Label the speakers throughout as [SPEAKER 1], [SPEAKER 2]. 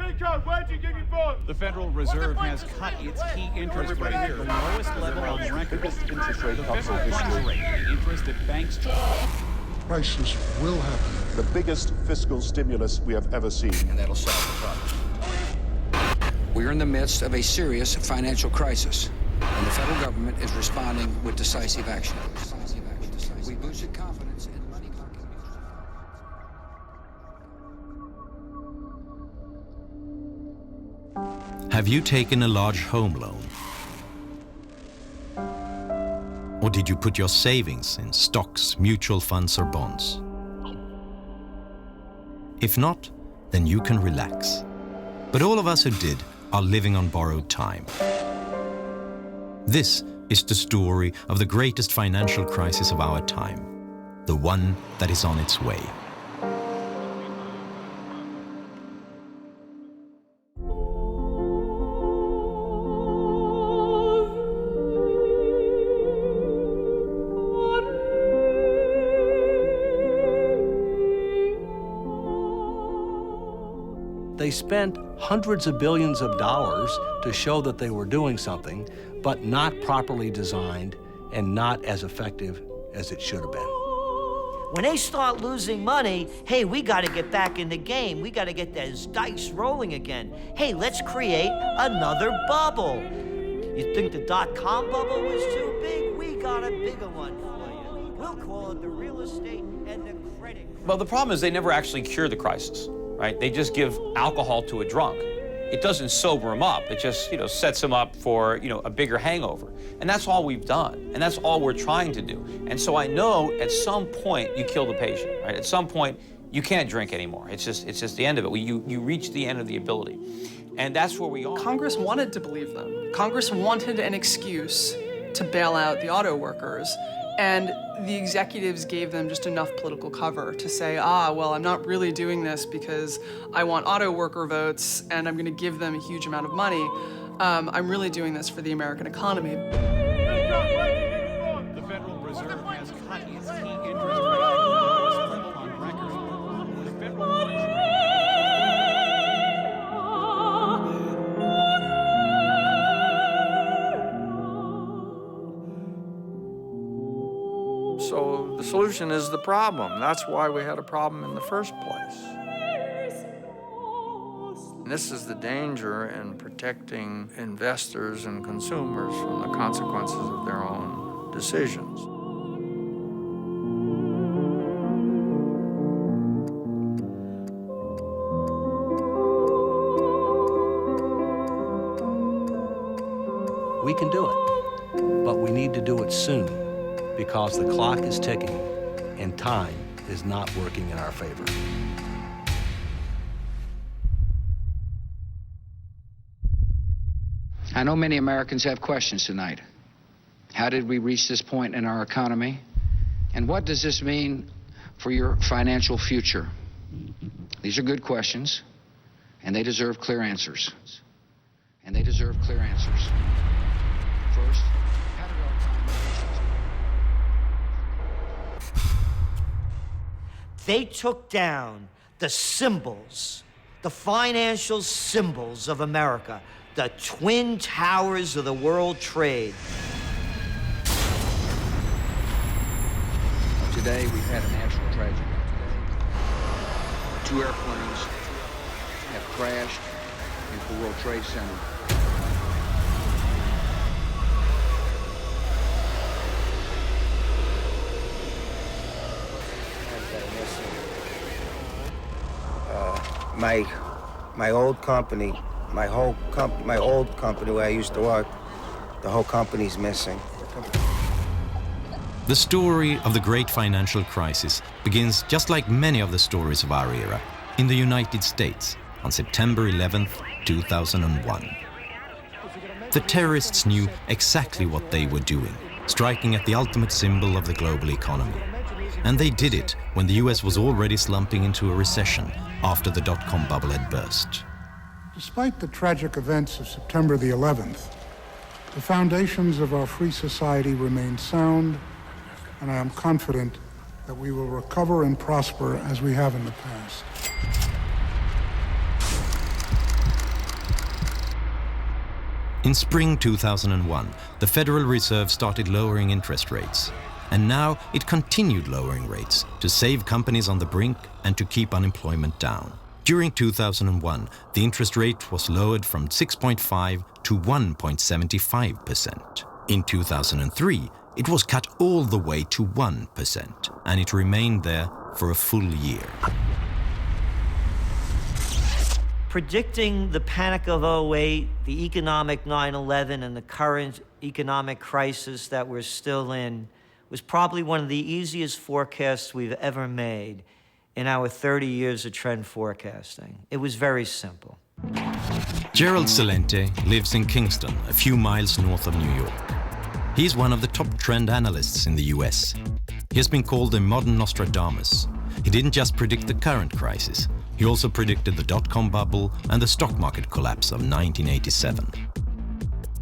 [SPEAKER 1] Rico, where'd you give your bonds?
[SPEAKER 2] The Federal Reserve has cut its key interest rate to the lowest level on record. The federal funds rate, the interest that banks charge.
[SPEAKER 3] Crisis will happen.
[SPEAKER 4] The biggest fiscal stimulus we have ever seen.
[SPEAKER 5] And that'll solve the problem. We're in the midst of a serious financial crisis, and the federal government is responding with decisive action. We boosted confidence in money market.
[SPEAKER 6] Have you taken a large home loan? Or did you put your savings in stocks, mutual funds, or bonds? If not, then you can relax. But all of us who did are living on borrowed time. This is the story of the greatest financial crisis of our time, the one that is on its way.
[SPEAKER 7] They spent hundreds of billions of dollars to show that they were doing something, but not properly designed and not as effective as it should have been.
[SPEAKER 8] When they start losing money, hey, we got to get back in the game. We got to get those dice rolling again. Hey, let's create another bubble. You think the dot-com bubble was too big? We got a bigger one for you. We'll call it the real estate and the credit.
[SPEAKER 9] Well, the problem is they never actually cure the crisis, right? They just give alcohol to a drunk. It doesn't sober him up. It just, sets him up for, a bigger hangover. And that's all we've done. And that's all we're trying to do. And so I know at some point you kill the patient, right? At some point you can't drink anymore. It's just the end of it. You reach the end of the ability. And that's where we are.
[SPEAKER 10] Congress wanted to believe them. Congress wanted an excuse to bail out the auto workers. And the executives gave them just enough political cover to say, well, I'm not really doing this because I want auto worker votes and I'm going to give them a huge amount of money. I'm really doing this for the American economy.
[SPEAKER 2] The Federal Reserve has cut its key interest rate to the lowest level on record. The federal funds rate.
[SPEAKER 11] So the solution is the problem. That's why we had a problem in the first place. And this is the danger in protecting investors and consumers from the consequences of their own decisions.
[SPEAKER 7] We can do it, but we need to do it soon, because the clock is ticking and time is not working in our favor.
[SPEAKER 5] I know many Americans have questions tonight. How did we reach this point in our economy? And what does this mean for your financial future? These are good questions, and they deserve clear answers. First, how did our economy...
[SPEAKER 8] They took down the symbols, the financial symbols of America, the twin towers of the world trade.
[SPEAKER 5] Today, we've had a national tragedy. 2 airplanes have crashed into the World Trade Center.
[SPEAKER 12] My old company, my old company where I used to work, the whole company's missing.
[SPEAKER 6] The story of the great financial crisis begins just like many of the stories of our era, in the United States on September 11th, 2001. The terrorists knew exactly what they were doing, striking at the ultimate symbol of the global economy. And they did it when the US was already slumping into a recession after the dot-com bubble had burst.
[SPEAKER 3] Despite the tragic events of September the 11th, the foundations of our free society remain sound, and I am confident that we will recover and prosper as we have in the past.
[SPEAKER 6] In spring 2001, the Federal Reserve started lowering interest rates. And now it continued lowering rates to save companies on the brink and to keep unemployment down. During 2001, the interest rate was lowered from 6.5 to 1.75%. In 2003, it was cut all the way to 1%, and it remained there for a full year.
[SPEAKER 8] Predicting the panic of 08, the economic 9/11, and the current economic crisis that we're still in was probably one of the easiest forecasts we've ever made in our 30 years of trend forecasting. It was very simple.
[SPEAKER 6] Gerald Celente lives in Kingston, a few miles north of New York. He's one of the top trend analysts in the US. He has been called a modern Nostradamus. He didn't just predict the current crisis, he also predicted the dot-com bubble and the stock market collapse of 1987.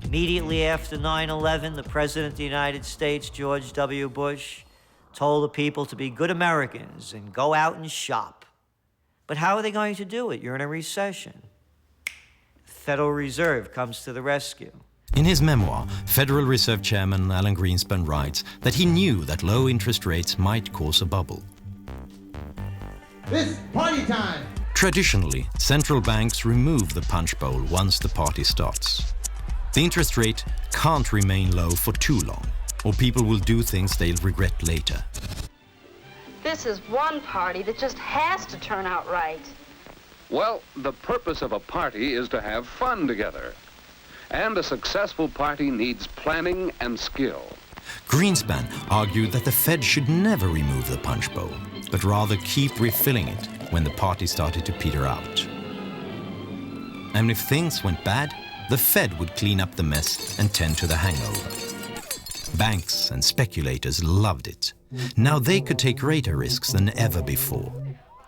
[SPEAKER 8] Immediately after 9/11, the President of the United States, George W. Bush, told the people to be good Americans and go out and shop. But how are they going to do it? You're in a recession. The Federal Reserve comes to the rescue.
[SPEAKER 6] In his memoir, Federal Reserve Chairman Alan Greenspan writes that he knew that low interest rates might cause a bubble.
[SPEAKER 1] It's party time!
[SPEAKER 6] Traditionally, central banks remove the punch bowl once the party starts. The interest rate can't remain low for too long, or people will do things they'll regret later.
[SPEAKER 13] This is one party that just has to turn out right.
[SPEAKER 14] Well, the purpose of a party is to have fun together. And a successful party needs planning and skill.
[SPEAKER 6] Greenspan argued that the Fed should never remove the punch bowl, but rather keep refilling it when the party started to peter out. And if things went bad, the Fed would clean up the mess and tend to the hangover. Banks and speculators loved it. Now they could take greater risks than ever before.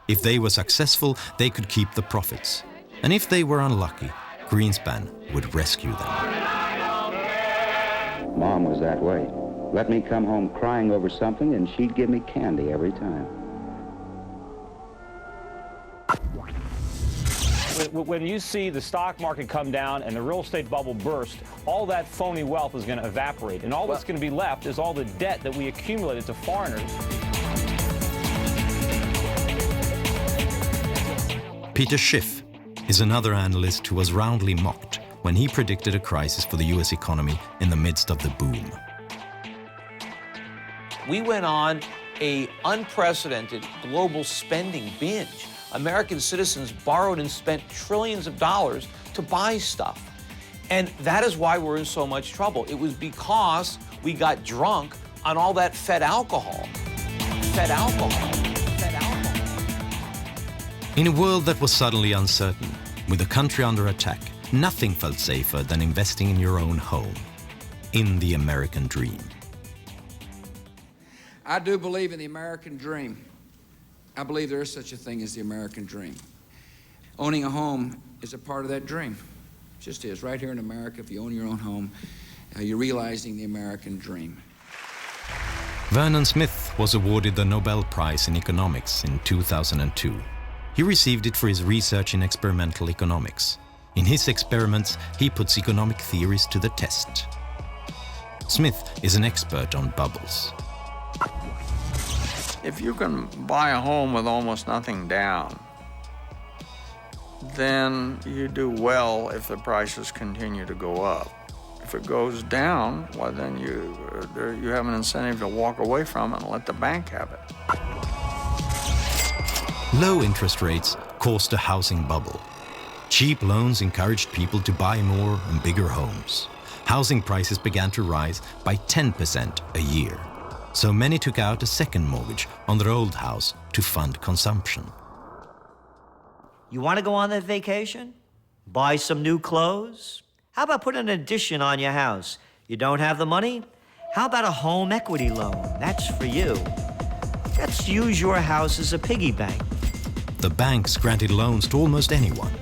[SPEAKER 6] If they were successful, they could keep the profits. And if they were unlucky, Greenspan would rescue them.
[SPEAKER 15] Mom was that way. Let me come home crying over something and she'd give me candy every time.
[SPEAKER 16] When you see the stock market come down and the real estate bubble burst, all that phony wealth is going to evaporate. And all that's going to be left is all the debt that we accumulated to foreigners.
[SPEAKER 6] Peter Schiff is another analyst who was roundly mocked when he predicted a crisis for the US economy in the midst of the boom.
[SPEAKER 9] We went on an unprecedented global spending binge. American citizens borrowed and spent trillions of dollars to buy stuff. And that is why we're in so much trouble. It was because we got drunk on all that Fed alcohol. Fed alcohol. Fed alcohol.
[SPEAKER 6] In a world that was suddenly uncertain, with the country under attack, nothing felt safer than investing in your own home, in the American dream.
[SPEAKER 17] I do believe in the American dream. I believe there is such a thing as the American dream. Owning a home is a part of that dream. It just is. Right here in America, if you own your own home, you're realizing the American dream.
[SPEAKER 6] Vernon Smith was awarded the Nobel Prize in Economics in 2002. He received it for his research in experimental economics. In his experiments, he puts economic theories to the test. Smith is an expert on bubbles.
[SPEAKER 11] If you can buy a home with almost nothing down, then you do well if the prices continue to go up. If it goes down, well, then you have an incentive to walk away from it and let the bank have it.
[SPEAKER 6] Low interest rates caused a housing bubble. Cheap loans encouraged people to buy more and bigger homes. Housing prices began to rise by 10% a year. So many took out a second mortgage on their old house to fund consumption.
[SPEAKER 8] You want to go on that vacation? Buy some new clothes? How about putting an addition on your house? You don't have the money? How about a home equity loan? That's for you. Let's use your house as a piggy bank.
[SPEAKER 6] The banks granted loans to almost anyone.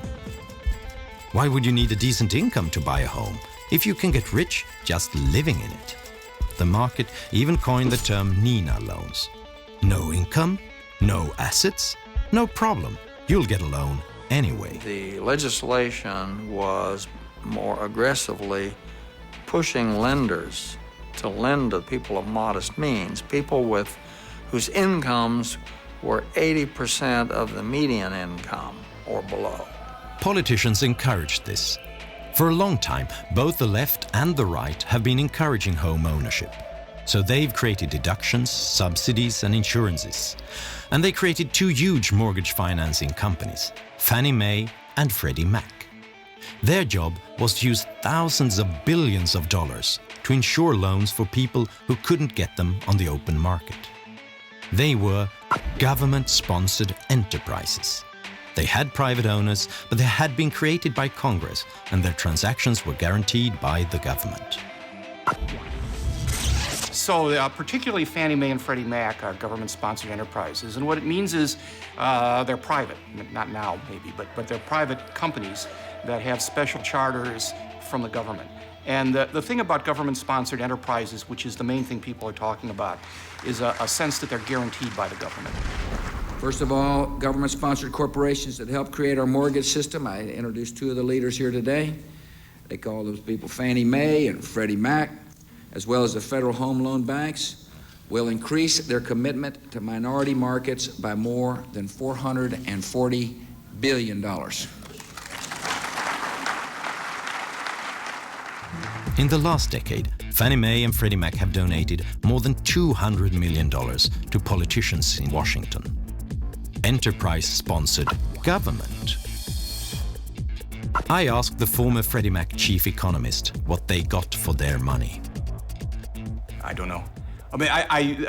[SPEAKER 6] Why would you need a decent income to buy a home if you can get rich just living in it? The market even coined the term Nina loans. No income, no assets, no problem. You'll get a loan anyway.
[SPEAKER 11] The legislation was more aggressively pushing lenders to lend to people of modest means, people whose incomes were 80% of the median income or below.
[SPEAKER 6] Politicians encouraged this. For a long time, both the left and the right have been encouraging home ownership. So they've created deductions, subsidies, and insurances. And they created two huge mortgage financing companies, Fannie Mae and Freddie Mac. Their job was to use thousands of billions of dollars to insure loans for people who couldn't get them on the open market. They were government-sponsored enterprises. They had private owners, but they had been created by Congress, and their transactions were guaranteed by the government.
[SPEAKER 1] So particularly Fannie Mae and Freddie Mac are government-sponsored enterprises, and what it means is they're private, not now maybe, but they're private companies that have special charters from the government. And the thing about government-sponsored enterprises, which is the main thing people are talking about, is a sense that they're guaranteed by the government.
[SPEAKER 17] First of all, government-sponsored corporations that help create our mortgage system. I introduced two of the leaders here today. They call those people Fannie Mae and Freddie Mac, as well as the federal home loan banks, will increase their commitment to minority markets by more than $440 billion.
[SPEAKER 6] In the last decade, Fannie Mae and Freddie Mac have donated more than $200 million to politicians in Washington. Enterprise-sponsored government. I asked the former Freddie Mac chief economist what they got for their money.
[SPEAKER 1] I don't know. I mean,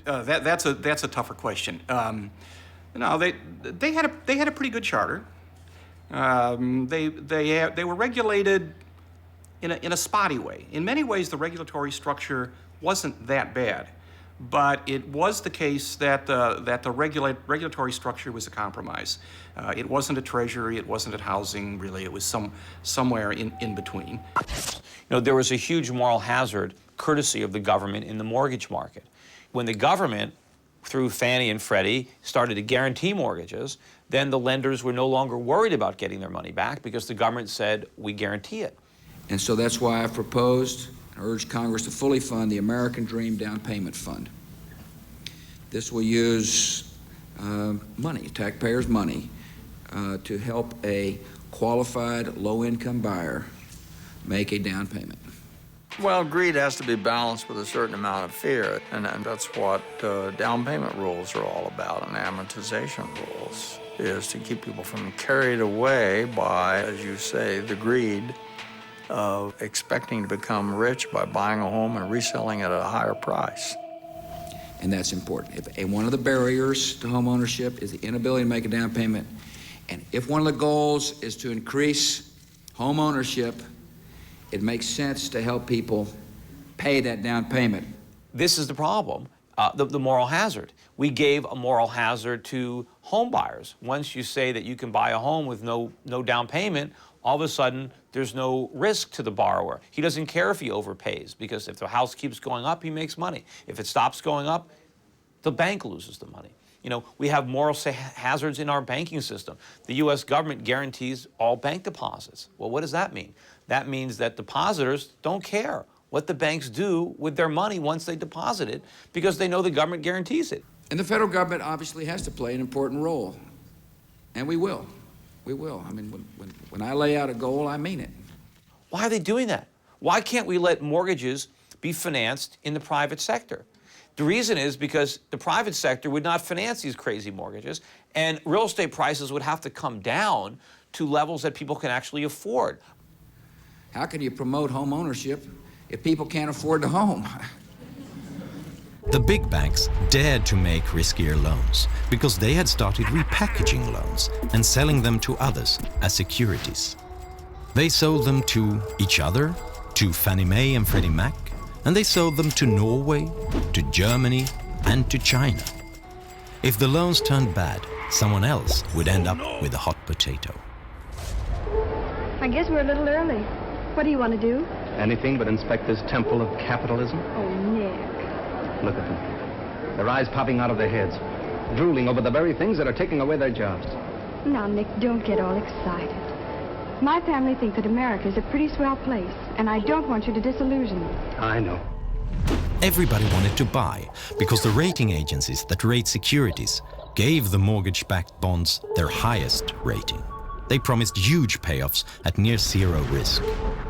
[SPEAKER 1] that's a tougher question. No, they had a pretty good charter. They were regulated in a spotty way. In many ways, the regulatory structure wasn't that bad, but it was the case that the regulatory structure was a compromise. It wasn't a treasury, it wasn't a housing, really. It was somewhere in between.
[SPEAKER 9] You know, there was a huge moral hazard courtesy of the government in the mortgage market. When the government, through Fannie and Freddie, started to guarantee mortgages, then the lenders were no longer worried about getting their money back because the government said, we guarantee it.
[SPEAKER 17] And so that's why I've proposed and urged Congress to fully fund the American Dream Down Payment Fund. This will use money, taxpayers' money, to help a qualified low-income buyer make a down payment.
[SPEAKER 11] Well, greed has to be balanced with a certain amount of fear, and that's what down payment rules are all about, and amortization rules, is to keep people from carried away by, as you say, the greed of expecting to become rich by buying a home and reselling it at a higher price.
[SPEAKER 17] And that's important. One of the barriers to home ownership is the inability to make a down payment. And if one of the goals is to increase home ownership, it makes sense to help people pay that down payment.
[SPEAKER 9] This is the problem, the moral hazard. We gave a moral hazard to home buyers. Once you say that you can buy a home with no down payment, all of a sudden there's no risk to the borrower. He doesn't care if he overpays, because if the house keeps going up, he makes money. If it stops going up, the bank loses the money. You know, we have moral hazards in our banking system. The U.S. government guarantees all bank deposits. Well, what does that mean? That means that depositors don't care what the banks do with their money once they deposit it, because they know the government guarantees it.
[SPEAKER 17] And the federal government obviously has to play an important role, and we will. We will. I mean, when I lay out a goal, I mean it.
[SPEAKER 9] Why are they doing that? Why can't we let mortgages be financed in the private sector? The reason is because the private sector would not finance these crazy mortgages, and real estate prices would have to come down to levels that people can actually afford.
[SPEAKER 17] How can you promote home ownership if people can't afford the home?
[SPEAKER 6] The big banks dared to make riskier loans because they had started repackaging loans and selling them to others as securities. They sold them to each other, to Fannie Mae and Freddie Mac, and they sold them to Norway, to Germany, and to China. If the loans turned bad, someone else would end up with a hot potato.
[SPEAKER 18] I guess we're a little early. What do you want to do?
[SPEAKER 19] Anything but inspect this temple of capitalism.
[SPEAKER 18] Oh, Nick.
[SPEAKER 19] Look at them. Their eyes popping out of their heads, drooling over the very things that are taking away their jobs.
[SPEAKER 18] Now, Nick, don't get all excited. My family think that America is a pretty swell place, and I don't want you to disillusion.
[SPEAKER 19] I know.
[SPEAKER 6] Everybody wanted to buy because the rating agencies that rate securities gave the mortgage-backed bonds their highest rating. They promised huge payoffs at near zero risk.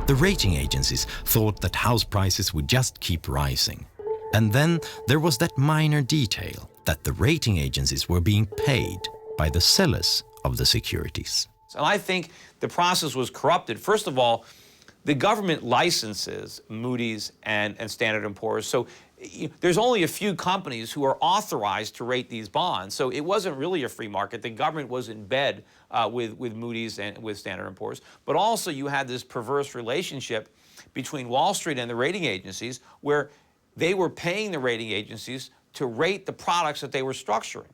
[SPEAKER 6] The rating agencies thought that house prices would just keep rising. And then there was that minor detail that the rating agencies were being paid by the sellers of the securities.
[SPEAKER 9] And I think the process was corrupted. First of all, the government licenses Moody's and Standard & Poor's. So there's only a few companies who are authorized to rate these bonds. So it wasn't really a free market. The government was in bed with Moody's and with Standard & Poor's. But also you had this perverse relationship between Wall Street and the rating agencies where they were paying the rating agencies to rate the products that they were structuring.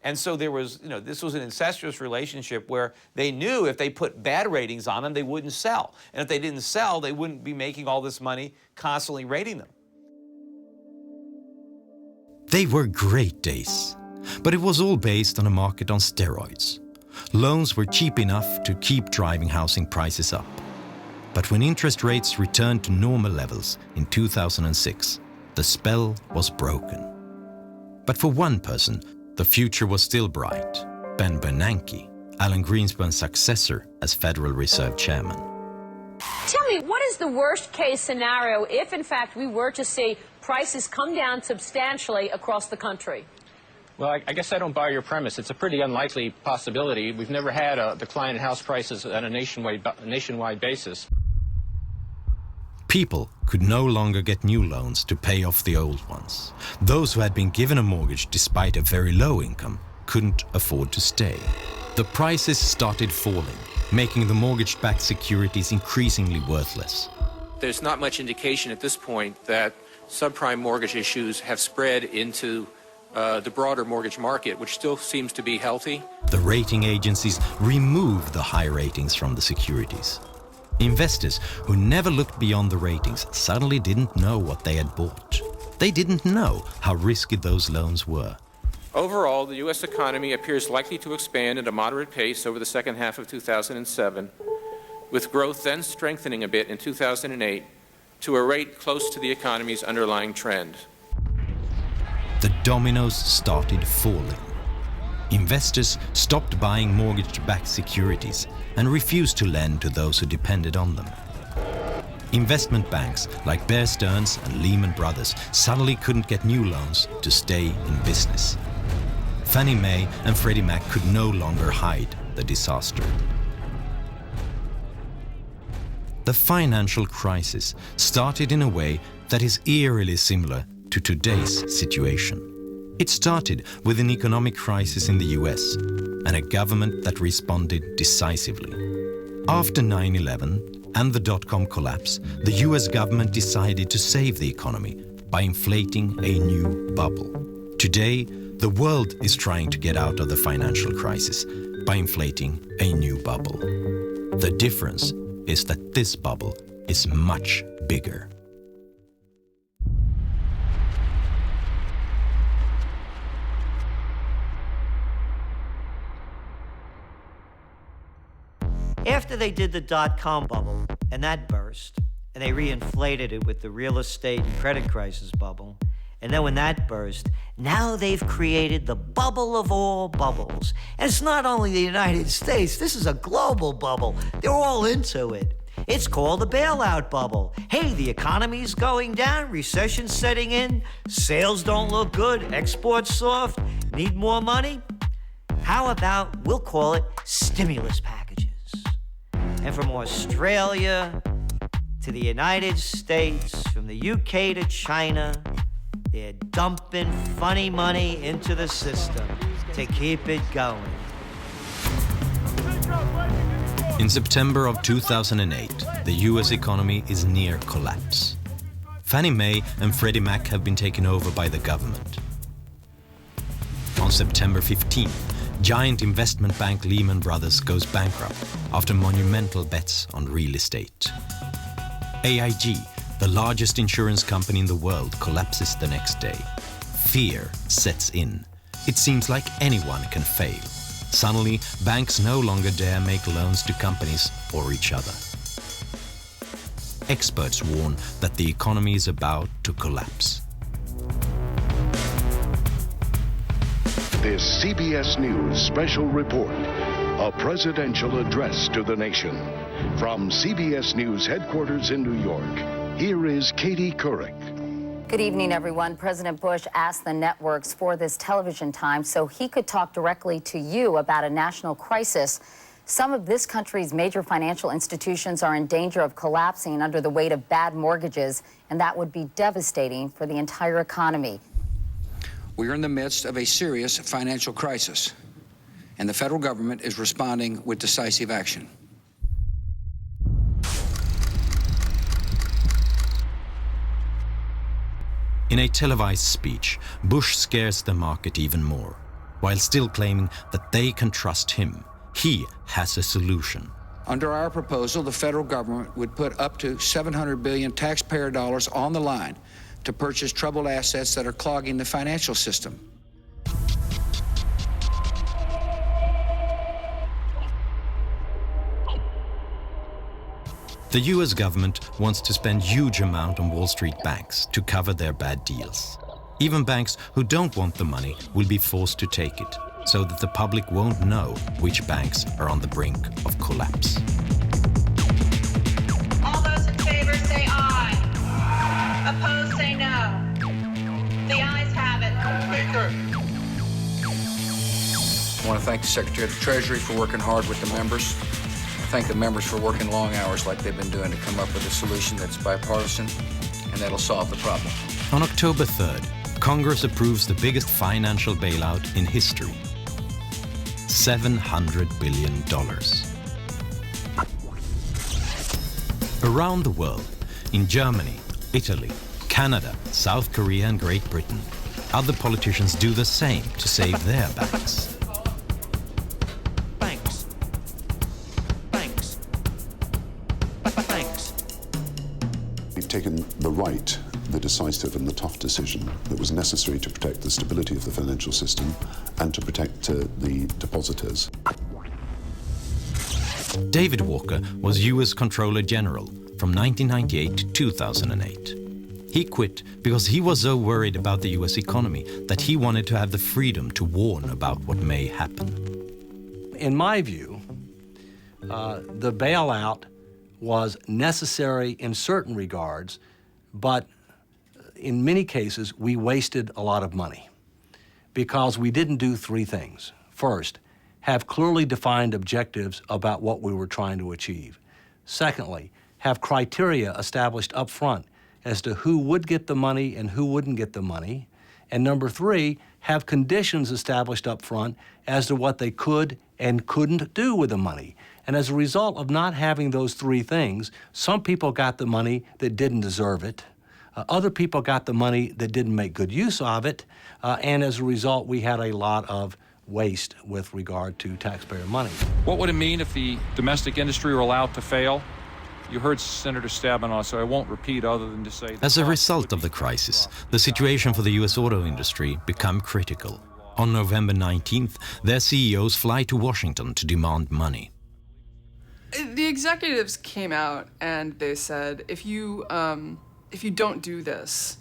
[SPEAKER 9] And so there was, this was an incestuous relationship where they knew if they put bad ratings on them, they wouldn't sell. And if they didn't sell, they wouldn't be making all this money constantly rating them.
[SPEAKER 6] They were great days, but it was all based on a market on steroids. Loans were cheap enough to keep driving housing prices up. But when interest rates returned to normal levels in 2006, the spell was broken. But for one person, the future was still bright. Ben Bernanke, Alan Greenspan's successor as Federal Reserve Chairman.
[SPEAKER 20] Tell me, what is the worst case scenario if, in fact, we were to see prices come down substantially across the country?
[SPEAKER 21] Well, I guess I don't buy your premise. It's a pretty unlikely possibility. We've never had a decline in house prices on a nationwide basis.
[SPEAKER 6] People could no longer get new loans to pay off the old ones. Those who had been given a mortgage despite a very low income couldn't afford to stay. The prices started falling, making the mortgage-backed securities increasingly worthless.
[SPEAKER 21] There's not much indication at this point that subprime mortgage issues have spread into the broader mortgage market, which still seems to be healthy.
[SPEAKER 6] The rating agencies removed the high ratings from the securities. Investors who never looked beyond the ratings suddenly didn't know what they had bought. They didn't know how risky those loans were.
[SPEAKER 21] Overall, the U.S. economy appears likely to expand at a moderate pace over the second half of 2007, with growth then strengthening a bit in 2008 to a rate close to the economy's underlying trend.
[SPEAKER 6] The dominoes started falling. Investors stopped buying mortgage-backed securities and refused to lend to those who depended on them. Investment banks like Bear Stearns and Lehman Brothers suddenly couldn't get new loans to stay in business. Fannie Mae and Freddie Mac could no longer hide the disaster. The financial crisis started in a way that is eerily similar to today's situation. It started with an economic crisis in the US and a government that responded decisively. After 9/11 and the dot-com collapse, the US government decided to save the economy by inflating a new bubble. Today, the world is trying to get out of the financial crisis by inflating a new bubble. The difference is that this bubble is much bigger.
[SPEAKER 8] After they did the dot-com bubble, and that burst, and they reinflated it with the real estate and credit crisis bubble, and then when that burst, now they've created the bubble of all bubbles. And it's not only the United States, this is a global bubble. They're all into it. It's called the bailout bubble. Hey, the economy's going down, recession's setting in, sales don't look good, exports soft, need more money? How about, we'll call it stimulus packages. And from Australia to the United States, from the UK to China, they're dumping funny money into the system to keep it going.
[SPEAKER 6] In September of 2008, the US economy is near collapse. Fannie Mae and Freddie Mac have been taken over by the government. On September 15th, giant investment bank Lehman Brothers goes bankrupt after monumental bets on real estate. AIG, the largest insurance company in the world, collapses the next day. Fear sets in. It seems like anyone can fail. Suddenly, banks no longer dare make loans to companies or each other. Experts warn that the economy is about to collapse.
[SPEAKER 4] This CBS News special report, a presidential address to the nation. From CBS News headquarters in New York, here is Katie Couric.
[SPEAKER 22] Good evening, everyone. President Bush asked the networks for this television time so he could talk directly to you about a national crisis. Some of this country's major financial institutions are in danger of collapsing under the weight of bad mortgages, and that would be devastating for the entire economy.
[SPEAKER 17] We are in the midst of a serious financial crisis, and the federal government is responding with decisive action.
[SPEAKER 6] In a televised speech, Bush scares the market even more, while still claiming that they can trust him. He has a solution.
[SPEAKER 17] Under our proposal, the federal government would put up to $700 billion taxpayer dollars on the line to purchase troubled assets that are clogging the financial system.
[SPEAKER 6] The US government wants to spend huge amount on Wall Street banks to cover their bad deals. Even banks who don't want the money will be forced to take it, so that the public won't know which banks are on the brink of collapse.
[SPEAKER 23] All those in favor say aye. Opposed say no. The ayes have it.
[SPEAKER 17] I want to thank the Secretary of the Treasury for working hard with the members. Thank the members for working long hours like they've been doing to come up with a solution that's bipartisan and that'll solve the problem.
[SPEAKER 6] On October 3rd, Congress approves the biggest financial bailout in history. $700 billion. Around the world, in Germany, Italy, Canada, South Korea and Great Britain, other politicians do the same to save their banks.
[SPEAKER 24] We've taken the right, the decisive and the tough decision that was necessary to protect the stability of the financial system and to protect the depositors.
[SPEAKER 6] David Walker was US Comptroller General from 1998 to 2008. He quit because he was so worried about the US economy that he wanted to have the freedom to warn about what may happen.
[SPEAKER 7] In my view, the bailout was necessary in certain regards, but in many cases, we wasted a lot of money because we didn't do three things. First, have clearly defined objectives about what we were trying to achieve. Secondly, have criteria established up front as to who would get the money and who wouldn't get the money. And number three, have conditions established up front as to what they could and couldn't do with the money. And as a result of not having those three things, some people got the money that didn't deserve it. Other people got the money that didn't make good use of it. And as a result, we had a lot of waste with regard to taxpayer money.
[SPEAKER 25] What would it mean if the domestic industry were allowed to fail? You heard Senator Stabenow, so I won't repeat other than to say...
[SPEAKER 6] As a result of the crisis, the situation for the US auto industry became critical. On November 19th, their CEOs fly to Washington to demand money.
[SPEAKER 10] The executives came out and they said, if you don't do this,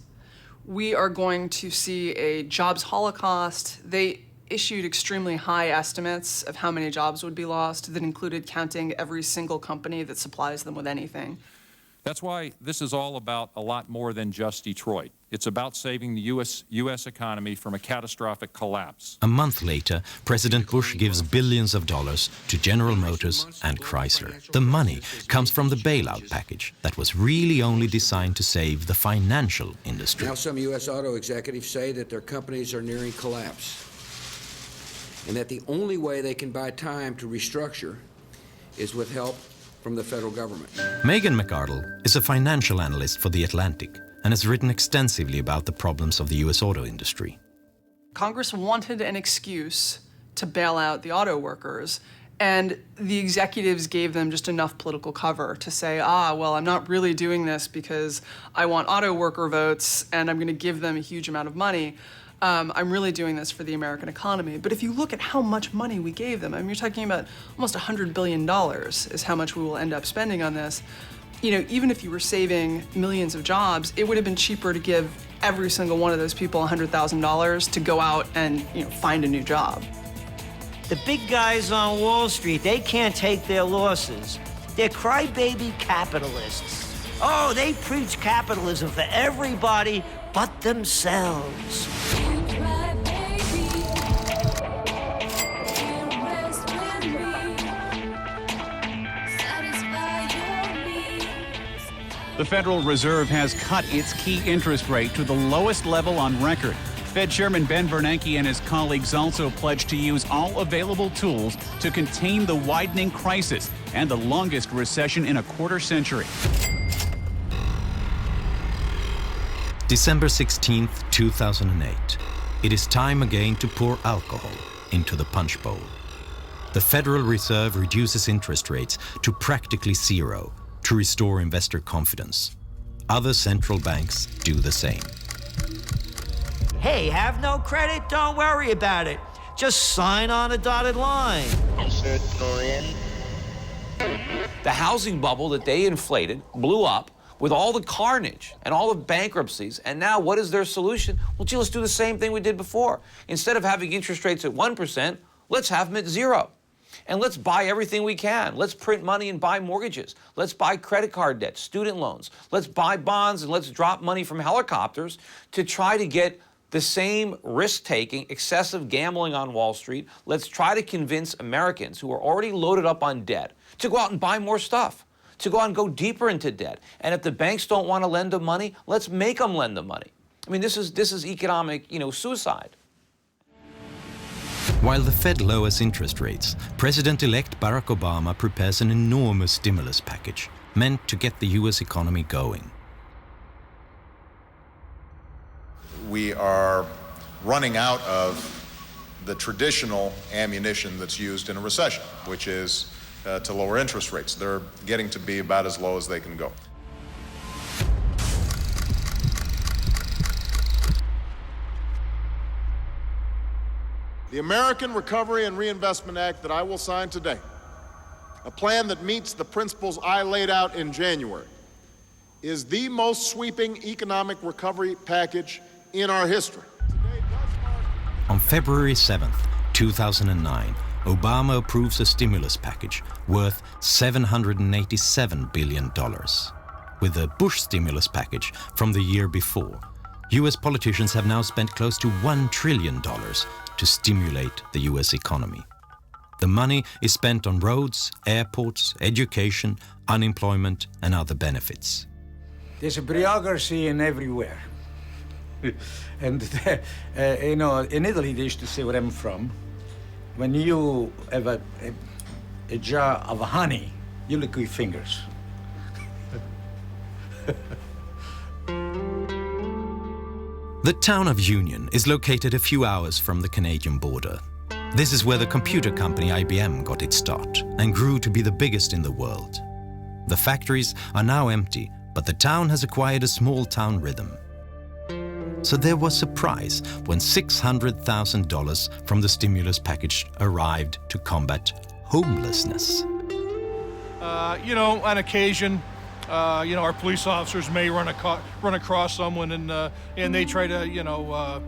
[SPEAKER 10] we are going to see a jobs holocaust. They issued extremely high estimates of how many jobs would be lost that included counting every single company that supplies them with anything.
[SPEAKER 25] That's why this is all about a lot more than just Detroit. It's about saving the U.S. economy from a catastrophic collapse.
[SPEAKER 6] A month later, President Bush gives billions of dollars to General Motors and Chrysler. The money comes from the bailout package that was really only designed to save the financial industry.
[SPEAKER 17] Now some U.S. auto executives say that their companies are nearing collapse, and that the only way they can buy time to restructure is with help from the federal government.
[SPEAKER 6] Megan McArdle is a financial analyst for The Atlantic and has written extensively about the problems of the U.S. auto industry.
[SPEAKER 10] Congress wanted an excuse to bail out the auto workers, and the executives gave them just enough political cover to say, well, I'm not really doing this because I want auto worker votes and I'm going to give them a huge amount of money. I'm really doing this for the American economy. But if you look at how much money we gave them, I mean, you're talking about almost $100 billion is how much we will end up spending on this. You know, even if you were saving millions of jobs, it would have been cheaper to give every single one of those people $100,000 to go out and, you know, find a new job.
[SPEAKER 8] The big guys on Wall Street, they can't take their losses. They're crybaby capitalists. Oh, they preach capitalism for everybody but themselves.
[SPEAKER 2] The Federal Reserve has cut its key interest rate to the lowest level on record. Fed Chairman Ben Bernanke and his colleagues also pledged to use all available tools to contain the widening crisis and the longest recession in a quarter century.
[SPEAKER 6] December 16th, 2008. It is time again to pour alcohol into the punch bowl. The Federal Reserve reduces interest rates to practically zero to restore investor confidence. Other central banks do the same.
[SPEAKER 8] Hey, have no credit? Don't worry about it. Just sign on a dotted line.
[SPEAKER 9] The housing bubble that they inflated blew up with all the carnage and all the bankruptcies. And now what is their solution? Well, gee, let's do the same thing we did before. Instead of having interest rates at 1%, let's have them at 0. And let's buy everything we can. Let's print money and buy mortgages. Let's buy credit card debt, student loans. Let's buy bonds and let's drop money from helicopters to try to get the same risk-taking, excessive gambling on Wall Street. Let's try to convince Americans who are already loaded up on debt to go out and buy more stuff, to go out and go deeper into debt. And if the banks don't want to lend them money, let's make them lend them money. I mean, this is economic, suicide.
[SPEAKER 6] While the Fed lowers interest rates, President-elect Barack Obama prepares an enormous stimulus package meant to get the U.S. economy going.
[SPEAKER 3] We are running out of the traditional ammunition that's used in a recession, which is to lower interest rates. They're getting to be about as low as they can go.
[SPEAKER 5] The American Recovery and Reinvestment Act that I will sign today, a plan that meets the principles I laid out in January, is the most sweeping economic recovery package in our history.
[SPEAKER 6] On February 7th, 2009, Obama approves a stimulus package worth $787 billion. With the Bush stimulus package from the year before, U.S. politicians have now spent close to $1 trillion to stimulate the U.S. economy. The money is spent on roads, airports, education, unemployment, and other benefits.
[SPEAKER 12] There's a bureaucracy in everywhere. And, in Italy, they used to say where I'm from, when you have a jar of honey, you lick your fingers.
[SPEAKER 6] The town of Union is located a few hours from the Canadian border. This is where the computer company IBM got its start and grew to be the biggest in the world. The factories are now empty, but the town has acquired a small-town rhythm. So there was surprise when $600,000 from the stimulus package arrived to combat homelessness.
[SPEAKER 13] On occasion, our police officers may run across someone and they try to,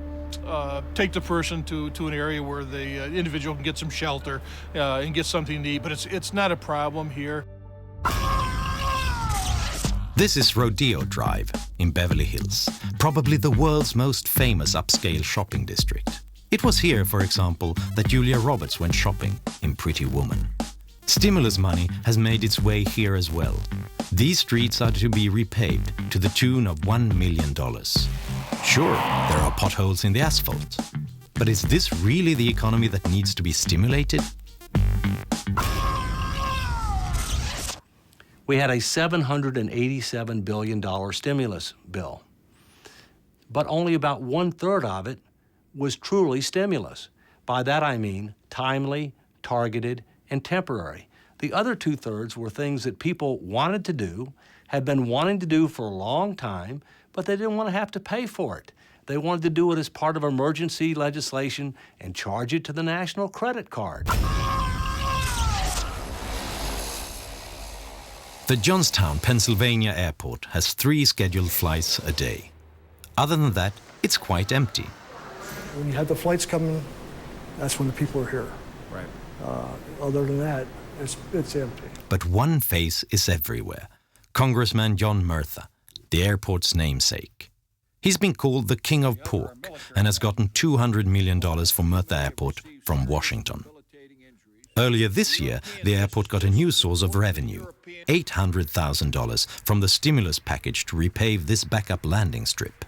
[SPEAKER 13] take the person to an area where the individual can get some shelter and get something to eat. But it's not a problem here.
[SPEAKER 6] This is Rodeo Drive in Beverly Hills, probably the world's most famous upscale shopping district. It was here, for example, that Julia Roberts went shopping in Pretty Woman. Stimulus money has made its way here as well. These streets are to be repaved to the tune of $1 million. Sure, there are potholes in the asphalt, but is this really the economy that needs to be stimulated?
[SPEAKER 7] We had a $787 billion stimulus bill, but only about 1/3 of it was truly stimulus. By that I mean timely, targeted, and temporary. The other 2/3 were things that people wanted to do, had been wanting to do for a long time, but they didn't want to have to pay for it. They wanted to do it as part of emergency legislation and charge it to the national credit card.
[SPEAKER 6] The Johnstown, Pennsylvania airport has 3 scheduled flights a day. Other than that, it's quite empty.
[SPEAKER 1] When you have the flights coming, that's when the people are here.
[SPEAKER 6] Right.
[SPEAKER 1] Other than that, it's empty.
[SPEAKER 6] But one face is everywhere. Congressman John Murtha, the airport's namesake. He's been called the King of Pork and has gotten $200 million for Murtha Airport from Washington. Earlier this year, the airport got a new source of revenue, $800,000 from the stimulus package to repave this backup landing strip.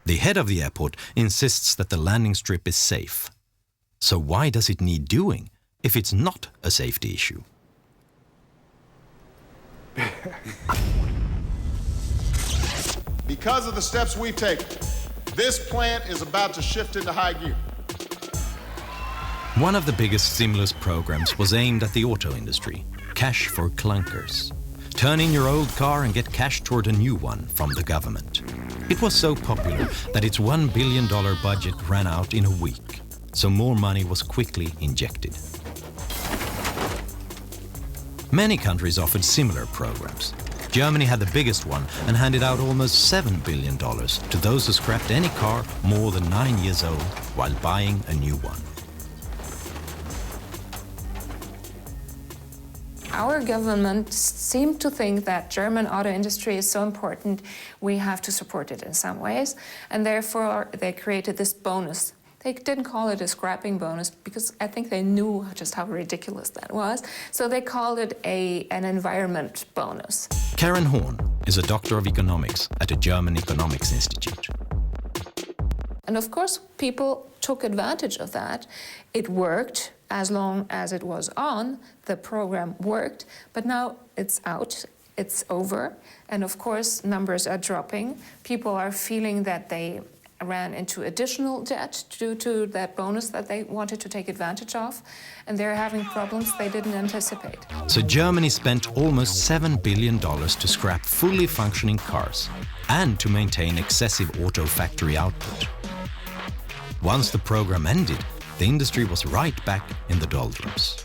[SPEAKER 6] The head of the airport insists that the landing strip is safe. So why does it need doing if it's not a safety issue?
[SPEAKER 5] Because of the steps we've taken, this plant is about to shift into high gear.
[SPEAKER 6] One of the biggest stimulus programs was aimed at the auto industry, cash for clunkers. Turn in your old car and get cash toward a new one from the government. It was so popular that its $1 billion budget ran out in a week, so more money was quickly injected. Many countries offered similar programs. Germany had the biggest one and handed out almost $7 billion to those who scrapped any car more than 9 years old while buying a new one.
[SPEAKER 11] Our government seemed to think that German auto industry is so important, we have to support it in some ways, and therefore they created this bonus. They didn't call it a scrapping bonus because I think they knew just how ridiculous that was, so they called it an environment bonus.
[SPEAKER 6] Karen Horn is a doctor of economics at a German economics institute.
[SPEAKER 11] And of course, people took advantage of that. It worked as long as it was on, the program worked, but now it's out, it's over, and of course, numbers are dropping. People are feeling that they ran into additional debt due to that bonus that they wanted to take advantage of, and they're having problems they didn't anticipate.
[SPEAKER 6] So Germany spent almost $7 billion to scrap fully functioning cars and to maintain excessive auto factory output. Once the program ended, the industry was right back in the doldrums.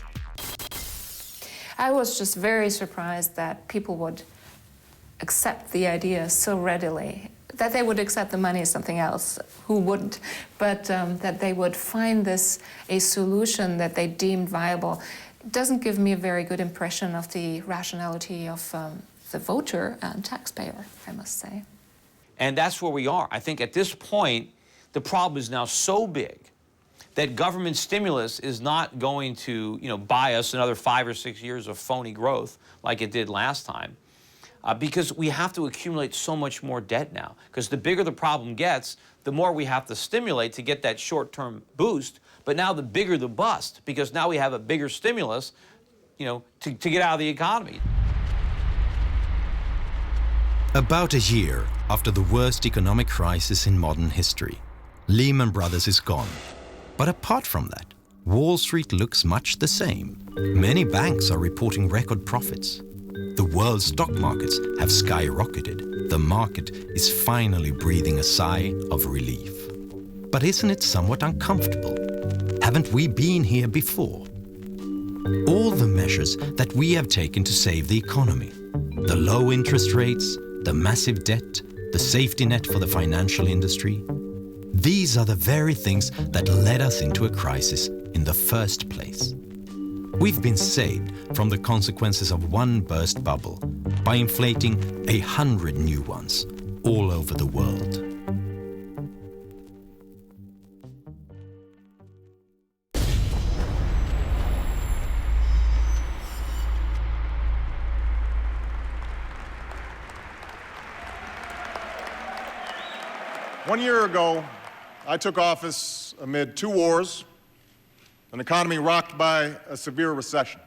[SPEAKER 11] I was just very surprised that people would accept the idea so readily. That they would accept the money is something else, who wouldn't, but that they would find this a solution that they deemed viable. It doesn't give me a very good impression of the rationality of the voter and taxpayer, I must say.
[SPEAKER 9] And that's where we are. I think at this point, the problem is now so big that government stimulus is not going to, buy us another 5 or 6 years of phony growth like it did last time. Because we have to accumulate so much more debt now. Because the bigger the problem gets, the more we have to stimulate to get that short-term boost. But now the bigger the bust, because now we have a bigger stimulus, to get out of the economy.
[SPEAKER 6] About a year after the worst economic crisis in modern history, Lehman Brothers is gone. But apart from that, Wall Street looks much the same. Many banks are reporting record profits. The world's stock markets have skyrocketed. The market is finally breathing a sigh of relief. But isn't it somewhat uncomfortable? Haven't we been here before? All the measures that we have taken to save the economy, the low interest rates, the massive debt, the safety net for the financial industry, these are the very things that led us into a crisis in the first place. We've been saved from the consequences of one burst bubble by inflating 100 new ones all over the world.
[SPEAKER 5] One year ago, I took office amid 2 wars, an economy rocked by a severe recession,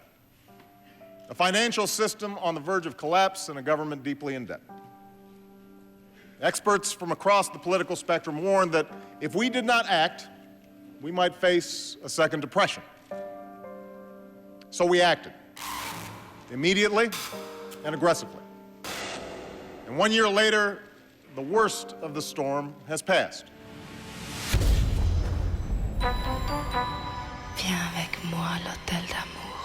[SPEAKER 5] a financial system on the verge of collapse, and a government deeply in debt. Experts from across the political spectrum warned that if we did not act, we might face a second depression. So we acted, immediately and aggressively. And 1 year later, the worst of the storm has passed.
[SPEAKER 14] Viens avec moi à l'hôtel d'amour.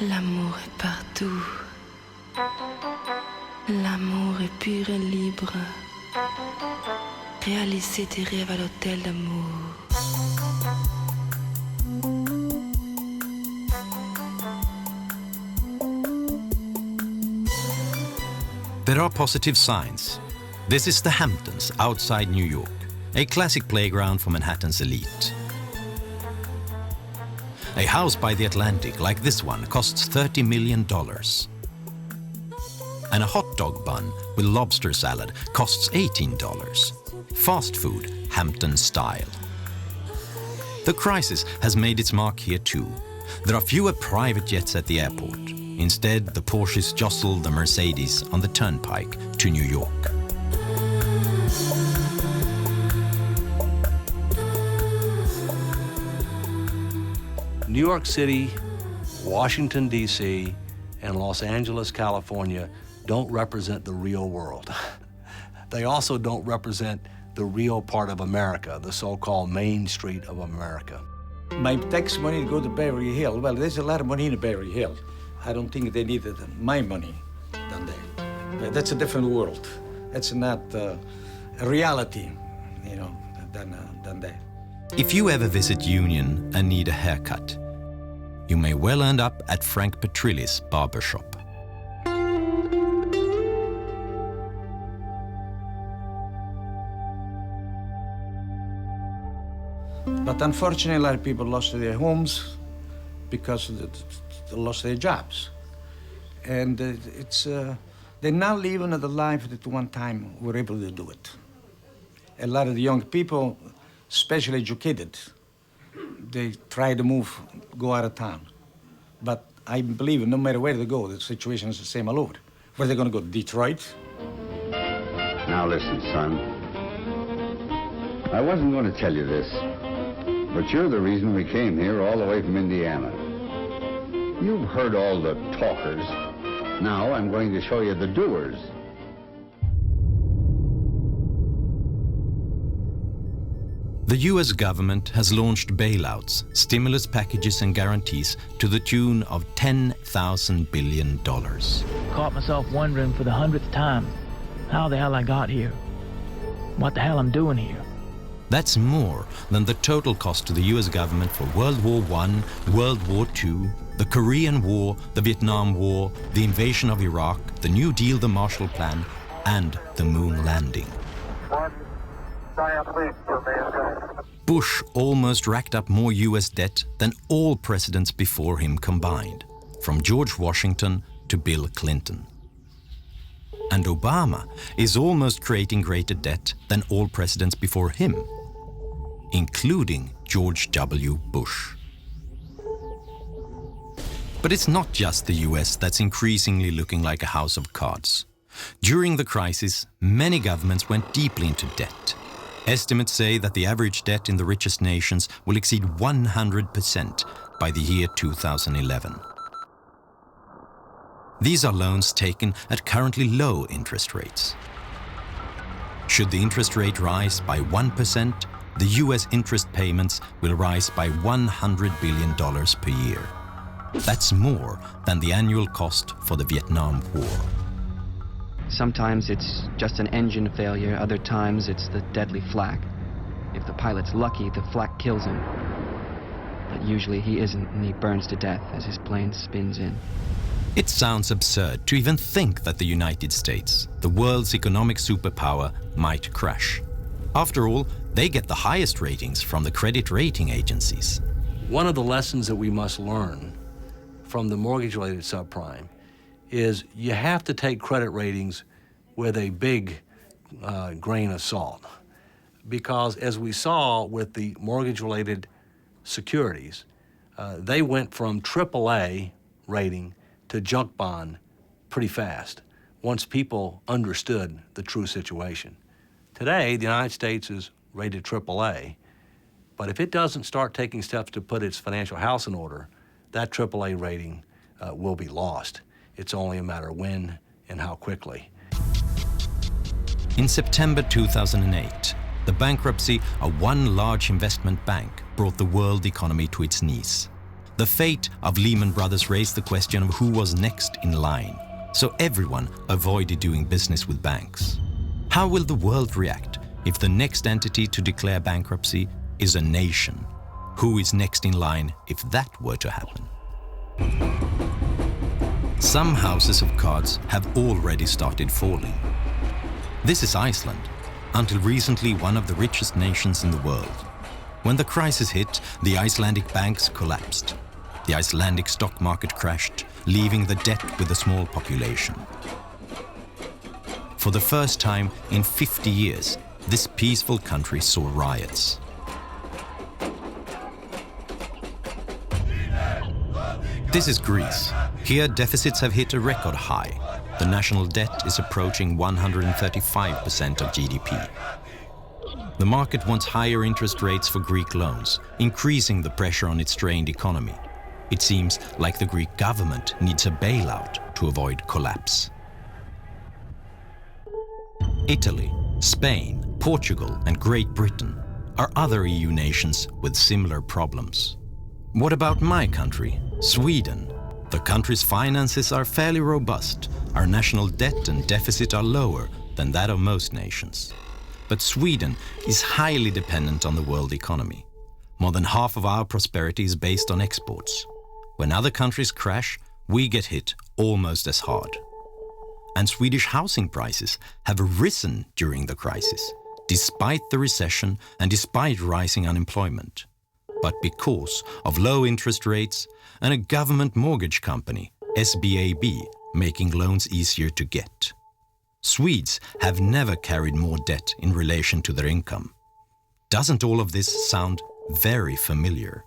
[SPEAKER 14] L'amour est partout. L'amour est pur et libre. Réaliser tes rêves à l'hôtel d'amour.
[SPEAKER 6] There are positive signs. This is the Hamptons outside New York, a classic playground for Manhattan's elite. A house by the Atlantic like this one costs $30 million. And a hot dog bun with lobster salad costs $18. Fast food, Hampton style. The crisis has made its mark here too. There are fewer private jets at the airport. Instead, the Porsches jostle the Mercedes on the turnpike to New York.
[SPEAKER 7] New York City, Washington, D.C., and Los Angeles, California don't represent the real world. They also don't represent the real part of America, the so-called Main Street of America.
[SPEAKER 12] My tax money to go to Beverly Hills. Well, there's a lot of money in Beverly Hills. I don't think they needed my money down there. But that's a different world. That's not a reality, you know, than that.
[SPEAKER 6] If you ever visit Union and need a haircut, you may well end up at Frank Petrilli's barbershop.
[SPEAKER 12] But unfortunately, a lot of people lost their homes because they lost their jobs. And they're not living the life that one time were able to do it. A lot of the young people, especially educated, they try to move, go out of town. But I believe no matter where they go, the situation is the same all over. Where are they going to go, Detroit?
[SPEAKER 15] Now listen, son. I wasn't going to tell you this, but you're the reason we came here all the way from Indiana. You've heard all the talkers. Now I'm going to show you the doers.
[SPEAKER 6] The US government has launched bailouts, stimulus packages and guarantees to the tune of $10,000 billion.
[SPEAKER 16] Caught myself wondering for the 100th time how the hell I got here. What the hell I'm doing here.
[SPEAKER 6] That's more than the total cost to the US government for World War I, World War II, the Korean War, the Vietnam War, the invasion of Iraq, the New Deal, the Marshall Plan, and the moon landing. Bush almost racked up more US debt than all presidents before him combined, from George Washington to Bill Clinton. And Obama is almost creating greater debt than all presidents before him, including George W. Bush. But it's not just the US that's increasingly looking like a house of cards. During the crisis, many governments went deeply into debt. Estimates say that the average debt in the richest nations will exceed 100% by the year 2011. These are loans taken at currently low interest rates. Should the interest rate rise by 1%, the US interest payments will rise by $100 billion per year. That's more than the annual cost for the Vietnam War.
[SPEAKER 18] Sometimes it's just an engine failure, other times it's the deadly flak. If the pilot's lucky, the flak kills him. But usually he isn't, and he burns to death as his plane spins in.
[SPEAKER 6] It sounds absurd to even think that the United States, the world's economic superpower, might crash. After all, they get the highest ratings from the credit rating agencies.
[SPEAKER 7] One of the lessons that we must learn from the mortgage-related subprime is you have to take credit ratings with a big grain of salt. Because as we saw with the mortgage-related securities, they went from AAA rating to junk bond pretty fast once people understood the true situation. Today, the United States is rated AAA, but if it doesn't start taking steps to put its financial house in order, that AAA rating will be lost. It's only a matter of when and how quickly.
[SPEAKER 6] In September 2008, The bankruptcy of one large investment bank brought the world economy to its knees. The fate of Lehman Brothers raised the question of who was next in line, so everyone avoided doing business with banks. How will the world react if the next entity to declare bankruptcy is a nation? Who is next in line if that were to happen? Some houses of cards have already started falling. This is Iceland, until recently one of the richest nations in the world. When the crisis hit, the Icelandic banks collapsed. The Icelandic stock market crashed, leaving the debt with a small population. For the first time in 50 years, this peaceful country saw riots. This is Greece. Here, deficits have hit a record high. The national debt is approaching 135% of GDP. The market wants higher interest rates for Greek loans, increasing the pressure on its strained economy. It seems like the Greek government needs a bailout to avoid collapse. Italy, Spain, Portugal, and Great Britain are other EU nations with similar problems. What about my country, Sweden? The country's finances are fairly robust. Our national debt and deficit are lower than that of most nations. But Sweden is highly dependent on the world economy. More than half of our prosperity is based on exports. When other countries crash, we get hit almost as hard. And Swedish housing prices have risen during the crisis, despite the recession and despite rising unemployment. But because of low interest rates and a government mortgage company, SBAB, making loans easier to get. Swedes have never carried more debt in relation to their income. Doesn't all of this sound very familiar?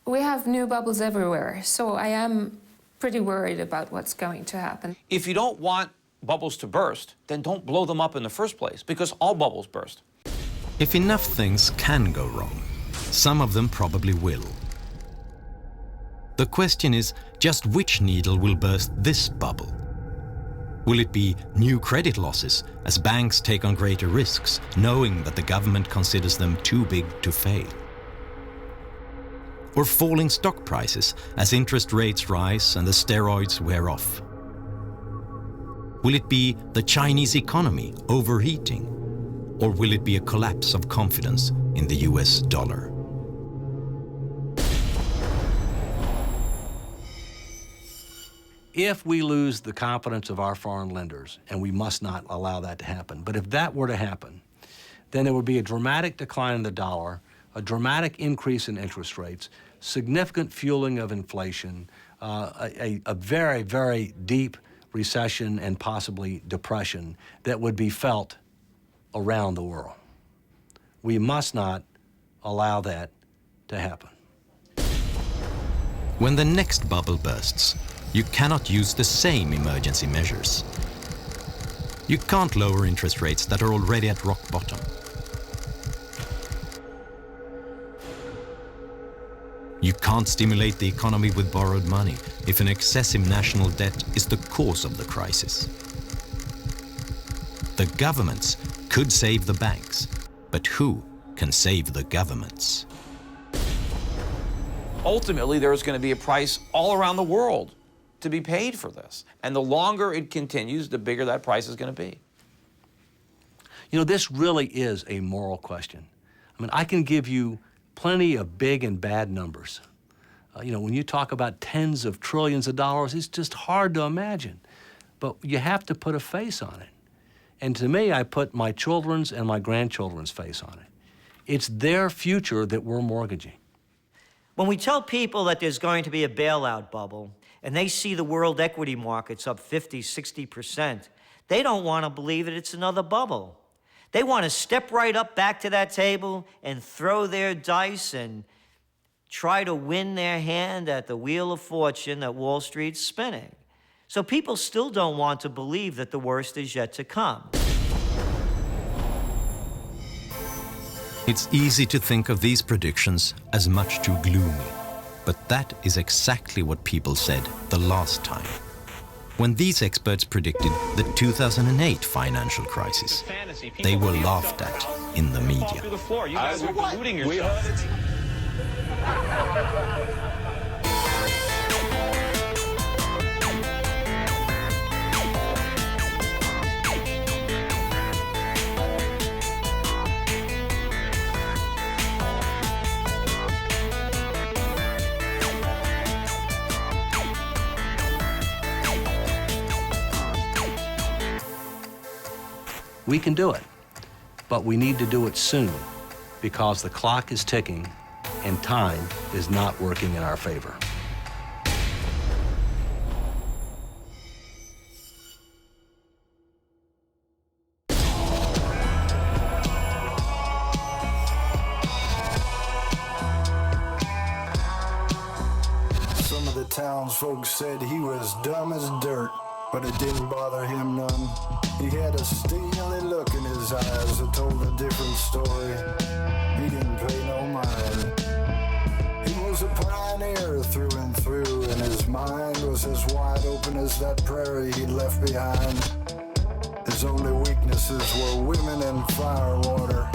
[SPEAKER 11] We have new bubbles everywhere, so I am pretty worried about what's going to happen.
[SPEAKER 9] If you don't want bubbles to burst, then don't blow them up in the first place, because all bubbles burst.
[SPEAKER 6] If enough things can go wrong, some of them probably will. The question is just which needle will burst this bubble? Will it be new credit losses as banks take on greater risks, knowing that the government considers them too big to fail? Or falling stock prices as interest rates rise and the steroids wear off? Will it be the Chinese economy overheating? Or will it be a collapse of confidence in the US dollar?
[SPEAKER 7] If we lose the confidence of our foreign lenders, and we must not allow that to happen, but if that were to happen, then there would be a dramatic decline in the dollar, a dramatic increase in interest rates, significant fueling of inflation, a very, very deep recession and possibly depression that would be felt around the world. We must not allow that to happen.
[SPEAKER 6] When the next bubble bursts, you cannot use the same emergency measures. You can't lower interest rates that are already at rock bottom. You can't stimulate the economy with borrowed money if an excessive national debt is the cause of the crisis. The governments could save the banks, but who can save the governments?
[SPEAKER 9] Ultimately, there's going to be a price all around the world to be paid for this. And the longer it continues, the bigger that price is going to be.
[SPEAKER 7] You know, this really is a moral question. I mean, I can give you plenty of big and bad numbers. You know, when you talk about tens of trillions of dollars, it's just hard to imagine. But you have to put a face on it. And to me, I put my children's and my grandchildren's face on it. It's their future that we're mortgaging.
[SPEAKER 8] When we tell people that there's going to be a bailout bubble, and they see the world equity markets up 50, 60%, they don't want to believe that it's another bubble. They want to step right up back to that table and throw their dice and try to win their hand at the wheel of fortune that Wall Street's spinning. So people still don't want to believe that the worst is yet to come.
[SPEAKER 6] It's easy to think of these predictions as much too gloomy. But that is exactly what people said the last time. When these experts predicted the 2008 financial crisis, they were laughed at in the media.
[SPEAKER 9] Through the floor. You guys are deluding yourselves.
[SPEAKER 7] We can do it, but we need to do it soon because the clock is ticking and time is not working in our favor.
[SPEAKER 4] Some of the townsfolk said he was dumb as dirt, but it didn't bother him none. He had a steely look in his eyes that told a different story. He didn't pay no mind. He was a pioneer through and through, and his mind was as wide open as that prairie he'd left behind. His only weaknesses were women and firewater.